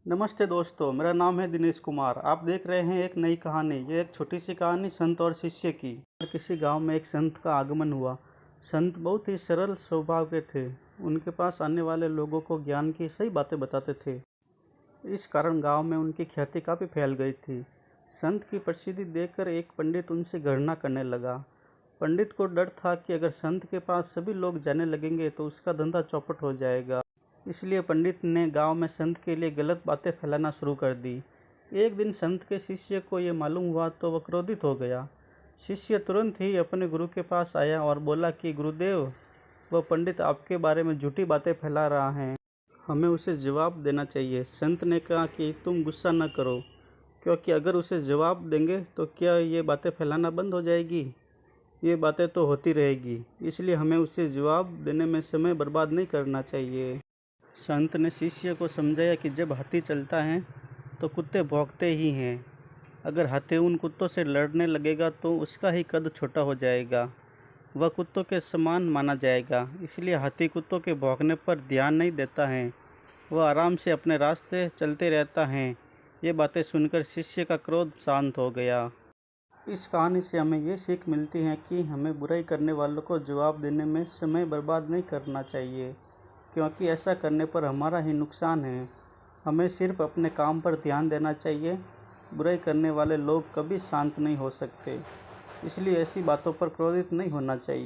नमस्ते दोस्तों, मेरा नाम है दिनेश कुमार। आप देख रहे हैं एक नई कहानी। ये एक छोटी सी कहानी संत और शिष्य की। किसी गांव में एक संत का आगमन हुआ। संत बहुत ही सरल स्वभाव के थे। उनके पास आने वाले लोगों को ज्ञान की सही बातें बताते थे। इस कारण गांव में उनकी ख्याति काफ़ी फैल गई थी। संत की प्रसिद्धि देखकर एक पंडित उनसे घृणा करने लगा। पंडित को डर था कि अगर संत के पास सभी लोग जाने लगेंगे तो उसका धंधा चौपट हो जाएगा। इसलिए पंडित ने गांव में संत के लिए गलत बातें फैलाना शुरू कर दी। एक दिन संत के शिष्य को ये मालूम हुआ तो वह क्रोधित हो गया। शिष्य तुरंत ही अपने गुरु के पास आया और बोला कि गुरुदेव, वह पंडित आपके बारे में झूठी बातें फैला रहा है, हमें उसे जवाब देना चाहिए। संत ने कहा कि तुम गुस्सा न करो, क्योंकि अगर उसे जवाब देंगे तो क्या ये बातें फैलाना बंद हो जाएगी? ये बातें तो होती रहेगी, इसलिए हमें उसे जवाब देने में समय बर्बाद नहीं करना चाहिए। संत ने शिष्य को समझाया कि जब हाथी चलता है तो कुत्ते भौंकते ही हैं। अगर हाथी उन कुत्तों से लड़ने लगेगा तो उसका ही कद छोटा हो जाएगा, वह कुत्तों के समान माना जाएगा। इसलिए हाथी कुत्तों के भौंकने पर ध्यान नहीं देता है, वह आराम से अपने रास्ते चलते रहता है। ये बातें सुनकर शिष्य का क्रोध शांत हो गया। इस कहानी से हमें ये सीख मिलती है कि हमें बुराई करने वालों को जवाब देने में समय बर्बाद नहीं करना चाहिए, क्योंकि ऐसा करने पर हमारा ही नुकसान है। हमें सिर्फ अपने काम पर ध्यान देना चाहिए। बुराई करने वाले लोग कभी शांत नहीं हो सकते, इसलिए ऐसी बातों पर क्रोधित नहीं होना चाहिए।